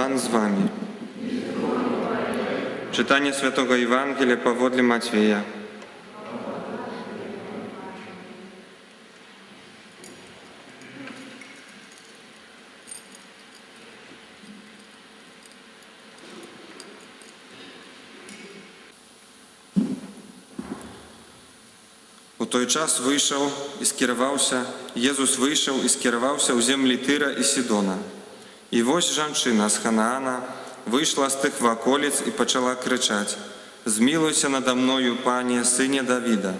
Пан з вами. Читання Святого Євангелія поводле Матвія. У той час Єзус вийшов і скерувався у землі Тира і Сідона. І ось жанчина з Ханаана вийшла з тих околиць і почала кричати: «Змилуйся надо мною, Пане, Сине Давида!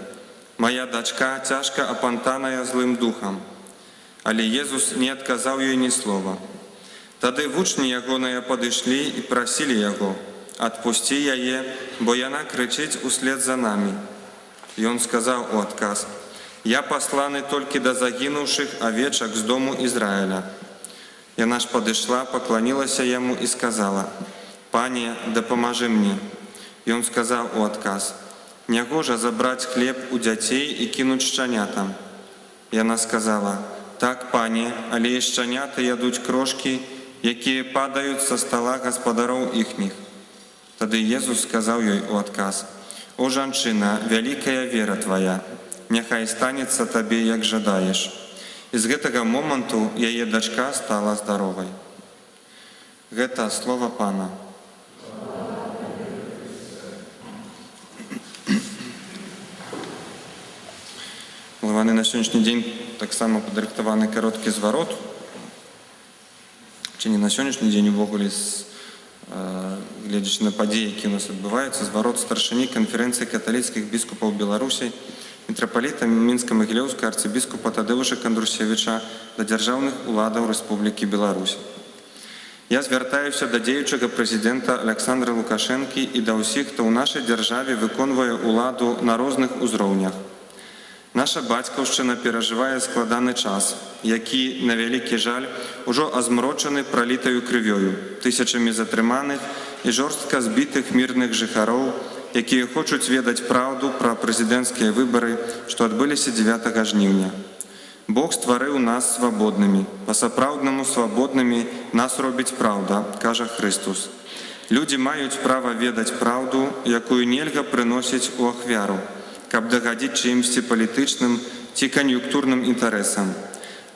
Моя дочка тяжко опантаная злим духом». Але Єзус не відказав їй ні слова. Тоді учні Його підійшли і просили Його: «Отпусти її, бо вона кричить услед за нами». И он сказал у отказ: «Я посланный только до загинувших овечек с дому Израиля». И она ж подошла, поклонилась ему и сказала: «Пане, да поможи мне». И он сказал у отказ: «Негоже забрать хлеб у детей и кинуть щенятам». И она сказала: «Так, Пане, але и щенята ядуть крошки, які падають со стола господаров ихних». Тоді Єзус сказав їй у отказ: «О, жанчина, великая вера твоя, нехай станеться тобі, як жадаєш». І з гэтага моменту яе дочка стала здоровой. Гэта слово Пана. Милованы, на сьогоднішній день так само падрыхтаваны кароткі зварот, чи не на сьогоднішній день, увогуле, глядячи на події, які у нас відбуваються, зварот старшині конференції католицьких біскупів Білорусі, митрополита Мінсько-Могилевського арцибіскупа Тадеуша Кондрусевича до державних уладів Республіки Білорусь. Я звертаюся до діючого президента Олександра Лукашенки і до усіх, хто у нашій державі виконує уладу на різних узровнях. Наша батьківщина переживає складаний час, який, на великий жаль, уже озмрочений пролитою кров'ю, тисячами затриманих і жорстко збитих мирних жихарів, які хочуть ведати правду про президентські вибори, що відбулися 9 жнивня. Бог створив нас свободними. По-сапраўднаму свободними нас робить правда, каже Христос. Люди мають право ведати правду, яку нельга приносить у ахвяру, каб догодить чимсь політичним ці кон'юнктурним інтересам.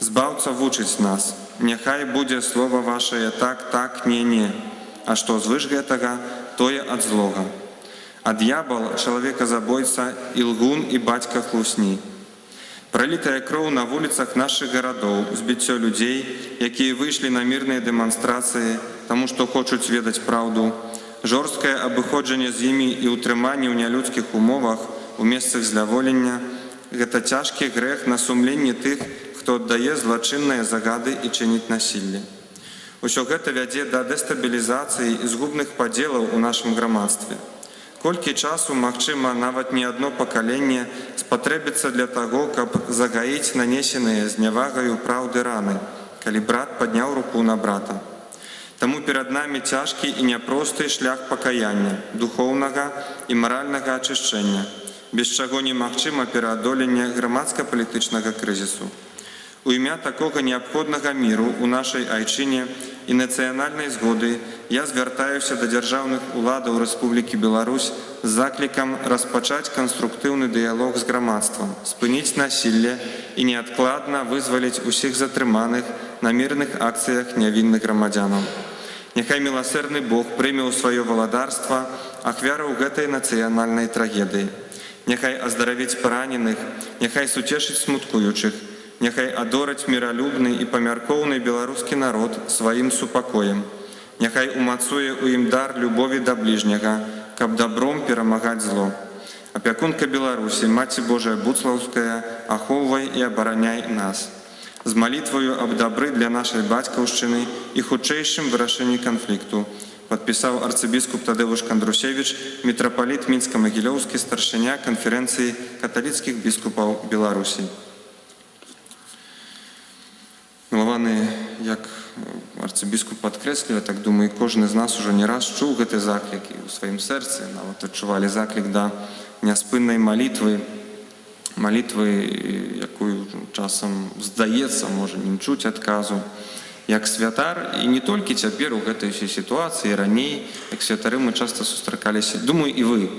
Збавця вучить нас: «Нехай буде слово ваше так, так, не, а що звиш гэтага, тое ад злога». А дьявол – человекозабойца, и лгун, и батька хлусні. Пролитая кров на вулицях наших городов, збиття людей, які вийшли на мирні демонстрації, тому що хочуть ведати правду, жорстке обиходження з ними і утримання в нелюдських умовах у місцях зловолення – це тяжкий грех на сумлінні тих, хто віддає злочинні загади і чинить насилля. Усё гэта вядзе до дестабілізації і згубних поділів у нашому громадстві. Колькі часу, магчыма, нават не одно пакаленне спатрэбіцца для таго, каб загаіць нанесеныя знявагаю праўды раны, калі брат падняў руку на брата. Таму перад намі цяжкі і няпросты шлях пакаяння, духоўнага і маральнага ачышчэння, без чаго немагчыма пераадоленне грамадска-палітычнага крызісу. У імя такога неабходнага міру у нашай айчыне і нацыянальнай згоды я звяртаюся да дзяржаўных уладаў Рэспублікі Беларусь з заклікам распачаць канструктыўны дыялог з грамадствам, спыніць насілле і неадкладна вызваліць усіх затрыманых на мірных акцыях нявінных грамадзянаў. Няхай міласэрны Бог прыме ў сваё валадарства ахвяраў гэтай нацыянальнай трагедыі. Няхай аздаравіць параненых, няхай суцешыць смуткуючых, няхай адораць міралюбны і памяркоўны беларускі народ сваім супакоем. Няхай умацуе ў ім дар любові да бліжняга, каб добром перамагаць зло. Апякунка Беларусі, Маці Божая Буцлаўская, ахоўвай і абараняй нас. З малітваю аб дабры для нашай бацькаўшчыны і хутчэйшым вырашэнні канфлікту падпісаў арцыбіскуп Тадеуш Кондрусевич, мітрапаліт Мінська-Могилёўскі, старшыня канферэнцыі каталіцкіх біскупаў Беларусі. Милованы, як арцыбіскуп падкрэсліў, так думаю, кожны з нас ужо не раз чуў гэты заклік і ў сваім сэрцы нават адчувалі заклік да няспыннай малітвы, якую часам, здаецца, можа не чуць адказу. як святар, і не толькі цяпер у гэтай ўсёй сітуацыі, раней, як святары мы часта сустракаліся. Думаю, і вы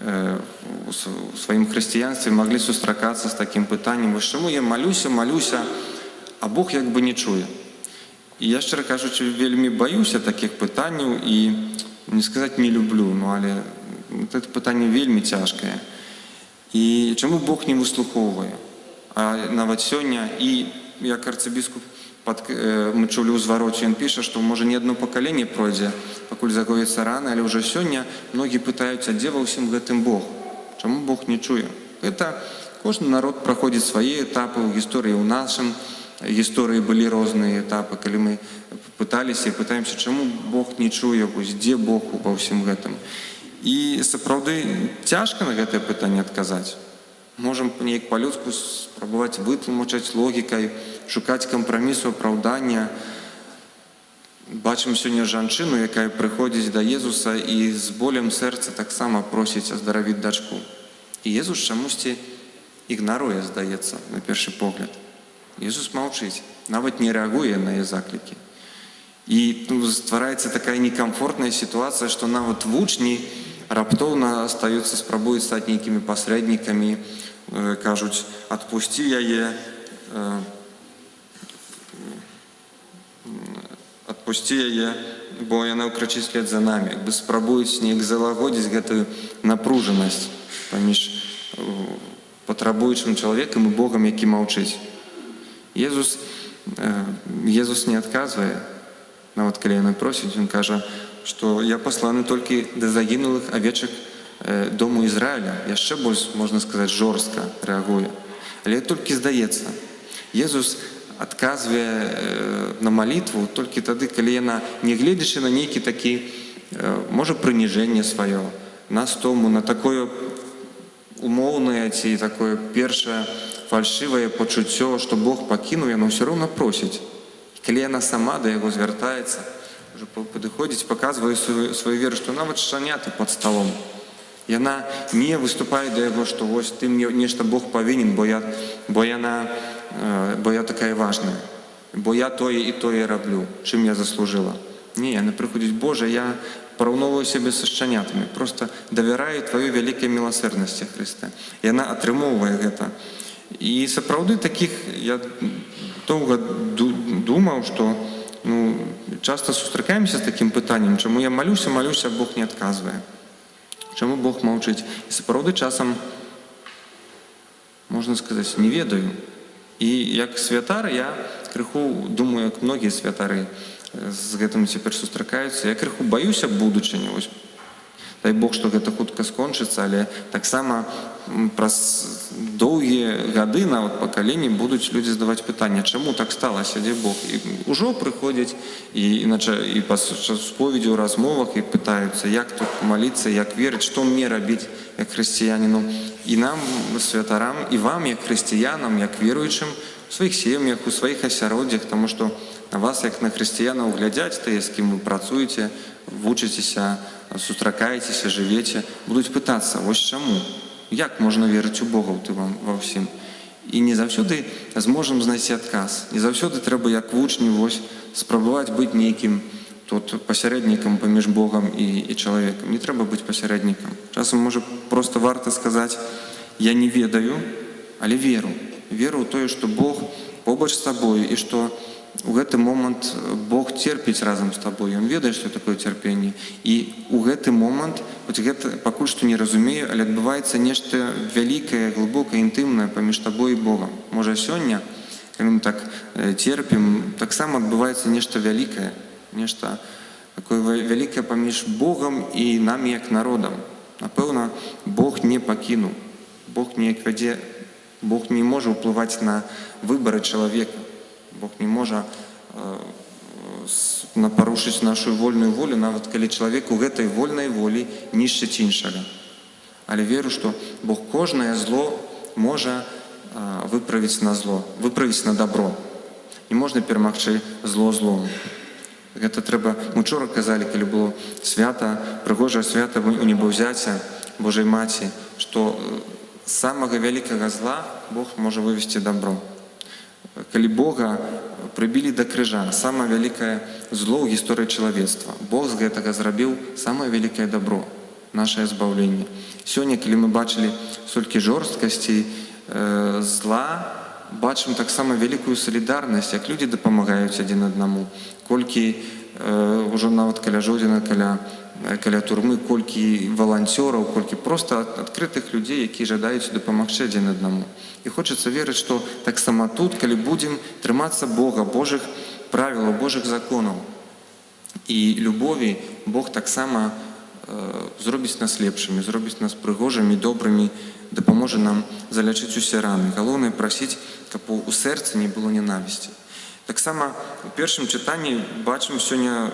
у сваім хрысціянстве маглі сустракацца з такім пытаннем: вось чаму я малюся, а Бог як бы не чуе. І я, шчыра кажучы, вельмі баюся такіх пытанняў і, не сказаць, не люблю, але гэта пытанне вельмі цяжкае. І чаму Бог не выслухоўвае? А нават сёння, і як арцыбіскуп мы чулі ў звароце, ён піша, што можа не адно пакаленне пройдзе, пакуль загоіцца рана, але ўжо сёння многія пытаюцца, дзе ва ўсім гэтым Бог? Чаму Бог не чуе? Гэта кожны народ праходзіць свае этапы ў гісторыі. У нашым гісторыі былі розныя этапы, калі мы пыталіся і пытаемся, чаму Бог не чуе, дзе Бог ва ўсім гэтым. І сапраўды цяжка на гэтае пытанне адказаць. Можам неяк па-людску спрабаваць вытлумачыць логікай, шукаць кампрамісу, апраўдання. Бачым сёння жанчыну, якая прыходзіць да Езуса і з болем сэрца таксама просіць аздаравіць дачку. І Езус чамусьці ігнаруе, здаецца, на першы погляд. Езус маўчыць, нават не рэагуе на яе заклікі. І ствараецца такая некамфортная сітуацыя, што нават вучні раптоўна астаюцца, спрабуюць стаць нейкімі пасрэднікамі, кажуць: адпусці яе, бо яна ўкрачыць след за намі. Як бы спрабуюць неяк залагодзіць гэтую напружанасць паміж патрабуючым чалавекам і Богам, які маўчыць. Езус не адказвае, нават калі яна просіць, ён кажа, што я пасланы толькі да загінулых авечак дому Ізраіля. Яшчэ больш, можна сказаць, жорстка рэагуе. Але толькі здаецца. Езус адказвае на малітву толькі тады, калі яна, не гледзячы на нейкі такі, можа, прыніжэнне сваё, на стому, на такое умоўнае ці такое першае фальшывае пачуццё, што Бог пакінуў, яна ўсё роўна просіць. Калі яна сама да яго звяртаецца, уже падыходзіць, паказвае сваю веру, што нават шчаняты пад сталом. Яна не выступае да яго, што вось ты мне нешта Бог павінен, бо я такая важная, бо я тое і тое раблю, чым я заслужыла. Не, яна прыходзіць: Божа, я параўноўваю сябе са шчанятамі, проста давяраю тваёй вялікай міласэрнасці, Хрысте. Яна атрымоўвае гэта. І сапраўды такіх, я доўга думаў, што часта сустракаемся з такім пытаннем, чаму я малюся, а Бог не адказвае. Чаму Бог маўчыць? І сапраўды часам, можна сказаць, не ведаю. І як святар я крыху думаю, як многія святары з гэтым цяпер сустракаюцца, я крыху баюся будучыні. Дай Бог, што гэта хутка скончыцца, але таксама праз доўгія гады, нават пакаленні, будуць людзі задаваць пытанне, чаму так сталася, дзе Бог? І ўжо прыходзяць і па споведзі ў размовах і пытаюцца, як тут маліцца, як верыць, што мне рабіць як хрысціяніну. І нам, святарам, і вам, як хрысціянам, як веруючым, у сваіх сем'ях, у сваіх асяроддзях, таму што на вас, як на хрысціянаў, глядзяць тыя, з кім вы працуеце, вучыцеся, сустракаецеся, жывеце, будуць пытацца: вось чаму? Як можна верыць у Бога ва ўсім? І не заўсёды зможам знайсці адказ. Не заўсёды трэба, як вучні, спрабаваць быць нейкім тут пасярэднікам паміж Богам і чалавекам. Не трэба быць пасярэднікам. Часам, можа, проста варта сказаць: я не ведаю, але веру. Веру ў тое, што Бог побач з табою і што у гэты момант Бог церпіць разам з табой. Ён ведае, што такое цярпенне. І ў гэты момант, хоць гэта пакуль што не разумею, але адбываецца нешта вялікае, глыбокае, інтымнае паміж табой і Богам. Можа, сёння, калі мы так церпім, таксама адбываецца нешта вялікае, нешта такое вялікае паміж Богам і намі як народам. Напэўна, Бог не пакінуў. Бог неяк вядзе, Бог не можа ўплываць на выбары чалавека. Бог не можа парушыць нашу вольную волю, нават калі чалавек у гэтай вольнай волі нішчыць іншага. Але веру, што Бог кожнае зло можа выправіць на добро. Не можна перамагчы зло злом. Гэта трэба, мы учора казалі, калі было свята, прыгожае свята у Небаўзяця Божай Маці, што з самага вялікага зла Бог можа вывесці добро. Калі Бога прыбілі да крыжа, самае вялікае зло ў гісторыі чалавецтва. Бог з гэтага зрабіў самае вялікае дабро, нашае збаўленне. Сёння, калі мы бачылі столькі жорсткасці, зла, бачым таксама вялікую салідарнасць, як людзі дапамагаюць адзін аднаму, колькі ўжо нават каля Жодзіна, каля турмы, колькі валанцёраў, колькі проста адкрытых людзей, якія жадаюць дапамагчы адзін аднаму. І хочацца верыць, што таксама тут, калі будзем трымацца Бога, Божых правілаў, Божых законаў і любові, Бог таксама зробіць нас лепшымі, зробіць нас прыгожымі, добрымі, дапаможа нам залячыць усе раны. Галоўнае прасіць, каб у сэрцы не было ненавісці. Таксама у першым чытанні бачым сёння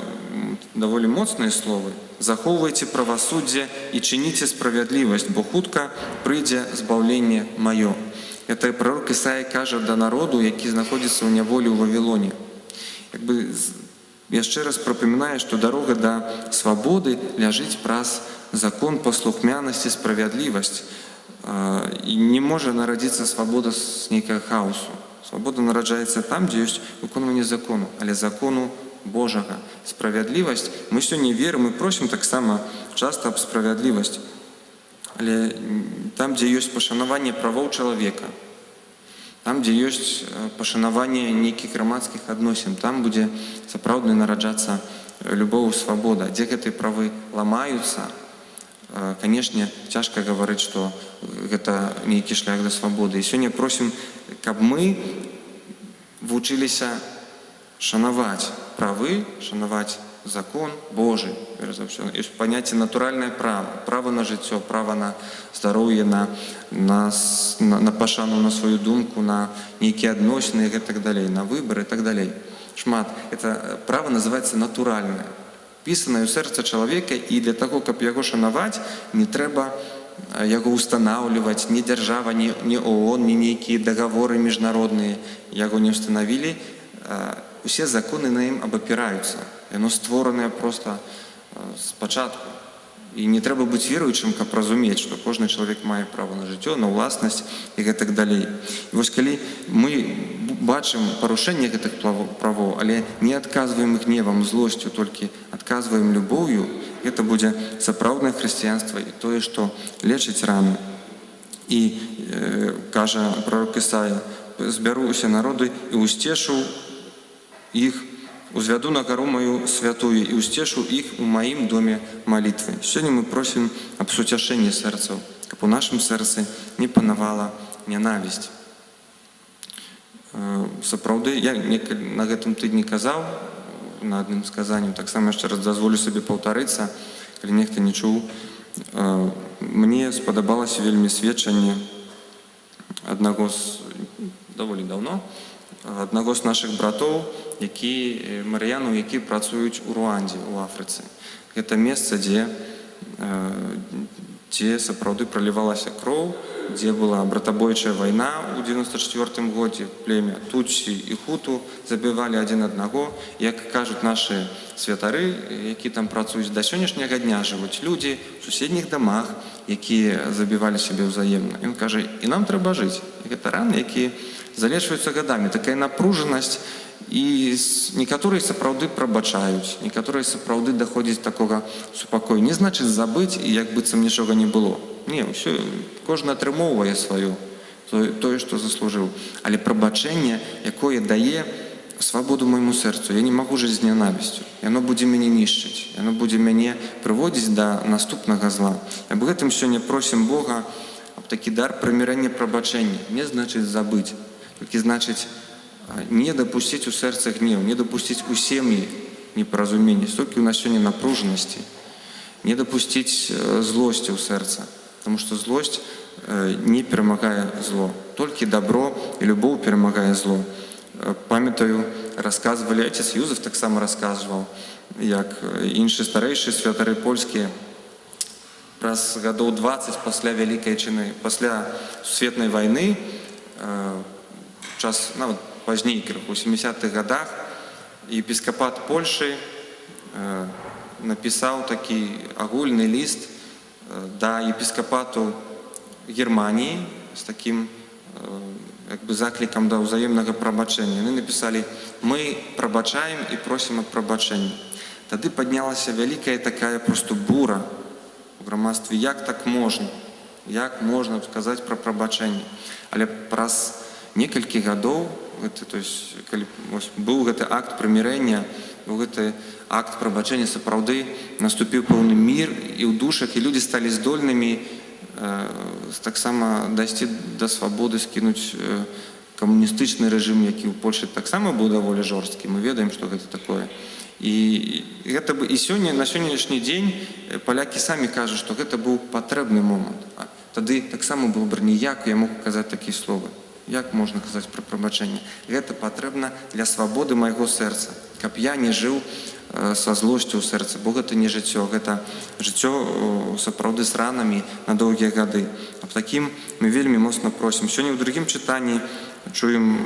даволі моцныя словы. Захоўвайце правасуддзе і чыніце справядлівасць, бо хутка прыйдзе збаўленне маё. Это пророк Ісая кажа да народу, які знаходзіцца ў няволі ў Вавілоне. Яшчэ раз прапамінае, што дарога да свабоды ляжыць праз закон паслухмянасці, справядлівасць. І не можа нарадзіцца свабода з нейкага хаосу. Свабода нараджаецца там, дзе ёсць выконванне закону, але закону Божага. Справядлівасць, мы сёння верым і просім таксама часта аб справядлівасці. Але там, дзе ёсць пашанаванне правоў чалавека, там, дзе ёсць пашанаванне нейкіх грамадскіх адносін, там будзе сапраўдна нараджацца любоў, свабода. Дзе гэтыя правы ламаюцца, канешне, цяжка гаварыць, што гэта нейкі шлях да свабоды. І сёння просім, каб мы вучыліся шанаваць правы, шанаваць закон Божий. Ёсць паняцце натуральнае права, права на жыццё, права на здароўе, на пашану, на сваю думку, на нейкія адносіны і гэтак далей, на выбары і так далей. Шмат. Это право называецца натуральнае, пісанае ў сэрца чалавека, і для таго, каб яго шанаваць, не трэба яго устанаўліваць, ні дзяржава, ні ООН, ні нейкія дагаворы міжнародныя яго не ўстанавілі. Усе законы на ім абапіраюцца. Яно створанае проста спачатку. І не трэба быць веруючым, каб разумець, што кожны чалавек мае права на жыццё, на ўласнасць і гэтак далей. І вось калі мы бачым парушэнне гэтых правоў, але не адказваем гневам, злосцю, толькі адказваем любоўю, гэта будзе сапраўднае хрысціянства і тое, што лечыць раны. І кажа пророк Ісая: «Збяру усе народы і усцешу іх, узвяду на гару маю святую і усцешу іх у маім доме малітвы». Сёння мы просім аб суцяшэнні сэрцаў, каб у нашым сэрцы не панавала нянавісць. Сапраўды, я на гэтым тыдні казаў, на адным сказанні, таксама яшчэ раз дазволю сабе паўтарыцца, калі нехта не чуў. Мне спадабалася вельмі сведчанне аднаго з даволі даўно, аднаго з нашых братоў, марыянаў, які працуюць у Руандзе, у Афрыцы. Гэта месца, дзе сапраўды пралівалася кроў, дзе была братабойчая вайна ў 94 годзе, племя Тутсі і Хуту забівалі адзін аднаго. Як кажуць нашы святары, які там працуюць, да сённяшняга дня жывуць людзі ў суседніх дамах, якія забівалі сябе ўзаемна. Ён кажа, і нам трэба жыць. І гэта раны, якія залечваюцца гадамі. Такая напружанасць, і некаторыя сапраўды прабачаюць, некаторыя сапраўды даходзяць такога супакою. Не значыць забыць, і як быццам нічога не было. Не, ўсё, кожны атрымоўвае сваё, тое, што заслужыў. Але прабачэнне, якое дае свабоду майму сэрцу, я не магу жыць з нянавісцю. Яно будзе мяне нішчыць, яно будзе мяне прыводзіць да наступнага зла. Аб гэтым сёння просім Бога аб такі дар прымірэння, прабачэння. Не значыць забыць, толькі значыць не дапусціць у сэрца гнеў, не дапусціць у сем'і непаразуменні, столькі ў нас сёння напружанасці, не дапусціць злосці ў сэрца, таму што злосць не перамагае зло. Толькі дабро і любоў перамагае зло. Памятаю, расказвалі, отец Юзеф таксама расказваў, як іншыя старэйшыя святары польскія праз гадоў 20 пасля вялікай чыны, пасля сусветнай вайны, час нават пазней, у 70-х годах, епіскапат Польшы напісаў такі агульны ліст да епіскапату Германіі з такім як бы заклікам да ўзаемнага прабачэння. Яны напісалі: мы прабачаем і просім аб прабачэнні. Тады паднялася вялікая такая просто бура у грамадстве, як так можна? Як можна сказаць пра прабачэнне? Але праз некалькі гадоў, то есть, калі быў гэты акт прымірэння, быў гэты акт прабачэння, сапраўды наступіў пэўны мір і ў душах, і людзі сталі здольнымі таксама дайсці да свабоды, скінуць камуністычны рэжым, які ў Польшы таксама быў даволі жорсткі. Мы ведаем, што гэта такое. І сёння, на сённяшні дзень палякі самі кажуць, што гэта быў патрэбны момант. Тады таксама было б ніяк я мог казаць такія словы. Як можна казаць пра прабачэнне? Гэта патрэбна для свабоды майго сэрца, каб я не жыў са злосцю ў сэрцы, бо гэта не жыццё, гэта жыццё сапраўды з ранамі на доўгія гады. Аб такім мы вельмі моцна просім. Сёння ў другім чытанні чуем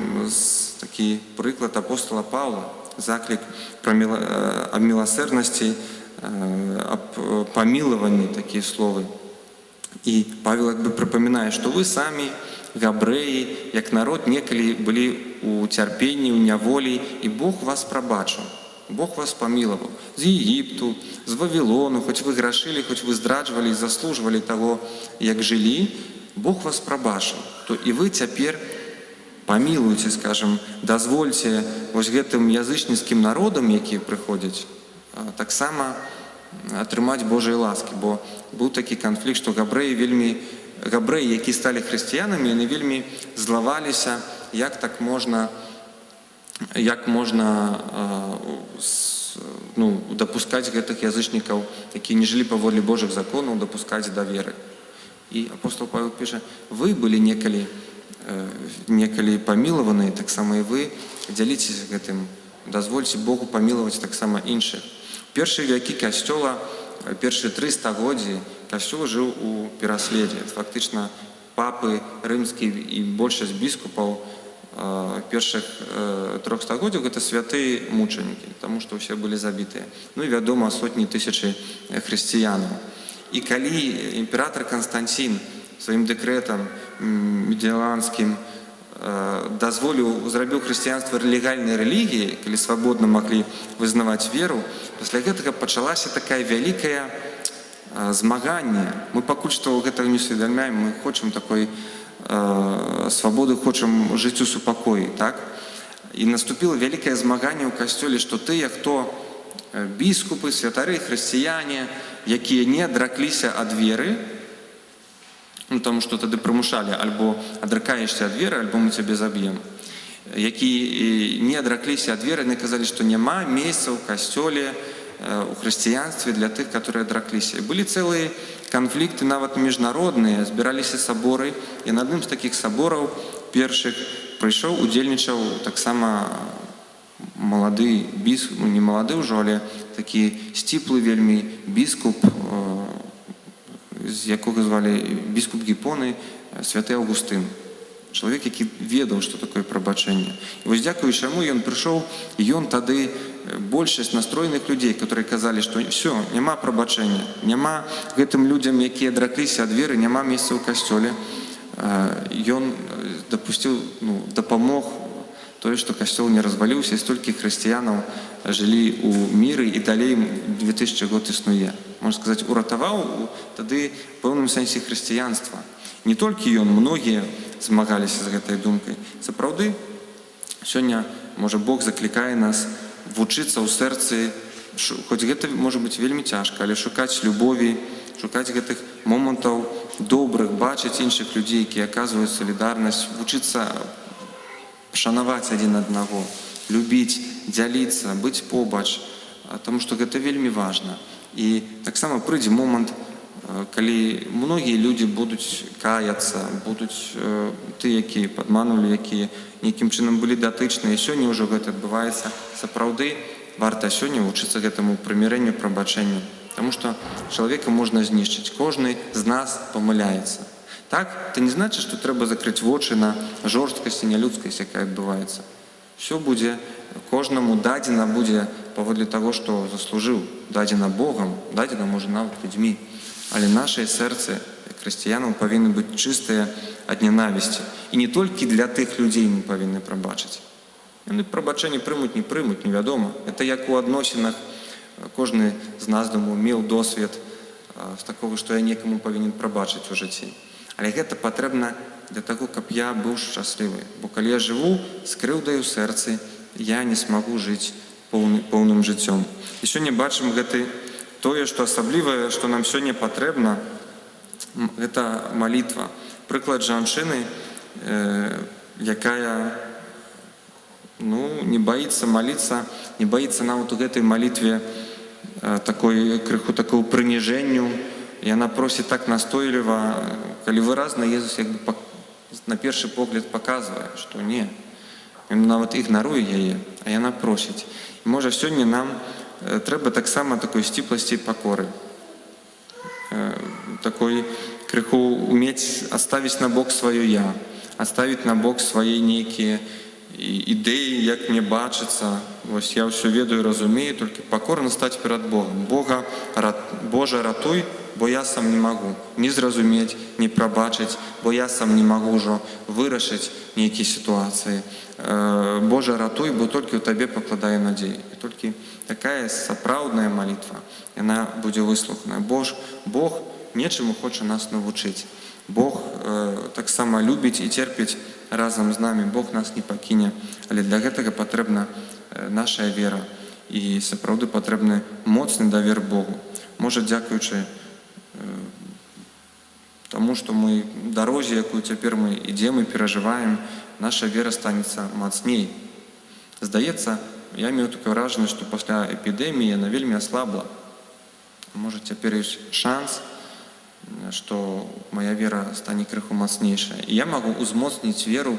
такі прыклад апостола Паўла, заклік аб міласэрнасці, аб памілаванні, такія словы. І Павел як бы прыпамінае, што вы самі, габрэі, як народ, некалі былі ў цярпенні, ў няволі, і Бог вас прабачыў. Бог вас памілаваў. З Егіпту, з Вавілону, хоць вы грашылі, хоць вы здраджвалі і заслужвалі таго, як жылі, Бог вас прабачыў. То і вы цяпер памілуйце, скажам, дазвольце вось гэтым язычніцкім народам, якія прыходзяць, таксама атрымаць Божай ласкі. Бо быў такі канфлікт, што габрэі, які сталі хрысціянамі, яны вельмі злаваліся, як так можна дапускаць гэтых язычнікаў, якія не жылі паводле Божых законаў, дапускаць да веры. І апостол Павел піша: вы былі некалі памілаваныя, таксама і вы дзяліцеся гэтым, дазвольце Богу памілаваць таксама іншых. Першыя вякі касцёла, першыя 3 стагоддзі касцёл жыў у пераследзе. Фактычна папы рымскія і большасць біскупаў першых 3 стагоддзяў гэта святыя мучанікі, таму што ўсе былі забітыя. Ну і вядома, сотні тысячы хрысціянаў. І калі імператор Канстантин сваім дэкрэтам медыяланскім зрабіў хрысціянства легальнай рэлігіяй, калі свабодна маглі вызнаваць веру, пасля гэтага пачалася такая вялікая змаганне. Мы пакуль што гэтага не усведамляем, мы хочам такой свабоды, хочам жыць у супакоі, так? І наступіла вялікае змаганне ў касцёле, што тыя, хто біскупы, святары, хрысціяне, якія не адракліся ад веры, таму што тады прымушалі: альбо адракаешся ад веры, альбо мы цябе заб'ем. Які не адракліся ад веры, яны казалі, што няма месца ў касцёле, у хрысціянстве для тых, которые адракліся. І былі цэлыя канфлікты, нават міжнародныя, збіраліся саборы, і на адным з такіх сабораў першых удзельнічаў таксама малады біскуп, не малады ўжо, але такі сціплы вельмі біскуп, з якога звалі біскуп Гіпоны, святы Аўгустын. Чалавек, які ведаў, што такое прабачэнне. І вось дзякуючы яму ён прыйшоў, і ён тады большасць настроеных людзей, которые казалі, што ўсё, няма прабачэння, няма гэтым людзям, якія адракліся ад веры, няма месца ў касцёле. Ён дапамог тое, што касцёл не разваліўся, і столькі хрысціянаў жылі ў міры, і далей 2000 год існуе. Можна сказаць, уратаваў тады в пэўным сэнсе хрысціянства. Не толькі ён, многія змагаліся з гэтай думкай. Сапраўды, сёння, можа, Бог заклікае нас вучыцца ў сэрцы, хоць гэта можа быць вельмі цяжка, але шукаць любові, шукаць гэтых момантаў добрых, бачыць іншых людзей, якія аказваюць салідарнасць, вучыцца шанаваць адзін аднаго, любіць, дзяліцца, быць побач, таму што гэта вельмі важна. І таксама прыйдзе момант, калі многія людзі будуць каяцца, будуць тыя, якія падманвалі, якія нейкім чынам былі датычныя, і сёння ўжо гэта адбываецца. Сапраўды варта сёння вучыцца гэтаму прымірэнню, прабачэнню, таму што чалавека можна знішчыць, кожны з нас памыляецца. Так, это не значыць, што трэба закрыць вочы на жорсткасць і нялюдскасць, якая адбываецца. Все будзе, кожнаму дадзена будзе паводле таго, што заслужыў, дадзена Богам, дадзена, можа, нават людзьмі. Але нашыя сэрцы, як хрысціянаў, павінны быць чыстыя ад нянавісці. І не толькі для тых людзей мы павінны прабачыць. Яны прабачэнне прымуць, не прымуць, невядома. Это як у адносінах. Кожны з нас, думаю, меў досвед з такого, што я некаму павінен прабачыць у жыцці. Але гэта патрэбна для таго, каб я быў шчаслівы. Бо калі я жыву з крыўдай у сэрцы, я не смагу жыць поўным жыццём. І сёння бачым тое, што асаблівае, што нам сёння патрэбна, гэта малітва. Прыклад жанчыны, якая не боится молиться, не боится нават у гэтай молитве крыху такого прыніжэнню, і она просит так настойліва, калі выразна Езус як бы на першы погляд показвае, што не, ён нават ігнаруе яе, а яна просіць. І можа сёння нам трэба таксама такой сціпласці і пакоры, такой крыху умець аставіць на бок сваё я, аставіць на бок свае нейкія ідэі, як мне бачыцца. Вось я ўсё ведаю, разумею, толькі пакорна стаць перад Богом. Божа, ратуй, бо я сам не магу ні зразумець, ні прабачыць, бо я сам не магу ўжо вырашыць нейкія сітуацыі. Божа, ратуй, бо толькі ў Табе пакладаю надзею. І толькі такая сапраўдная малітва, яна будзе выслуханая. Бог нечаму хоча нас навучыць. Бог таксама любіць і церпіць разам з намі. Бог нас не пакіне. Але для гэтага патрэбна наша вера. І сапраўды патрэбны моцны давер Богу. Можа, дзякуючы таму, што мы дарозе, якую цяпер мы ідзем і перажываем, наша вера станецца мацней. Здаецца, я меў такое ўражанне, што пасля эпідэміі яна вельмі аслабла. Можа, цяпер ёсць шанс, што моя вера стане крыху мацнейшая. І я магу узмоцніць веру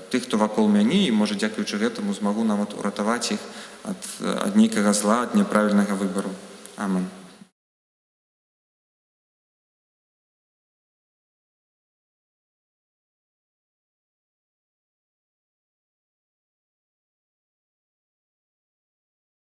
тых, хто вакол мяне, і, можа, дзякуючы гэтаму змагу нават уратаваць іх ад нейкага зла, ад няправільнага выбару. Амэн.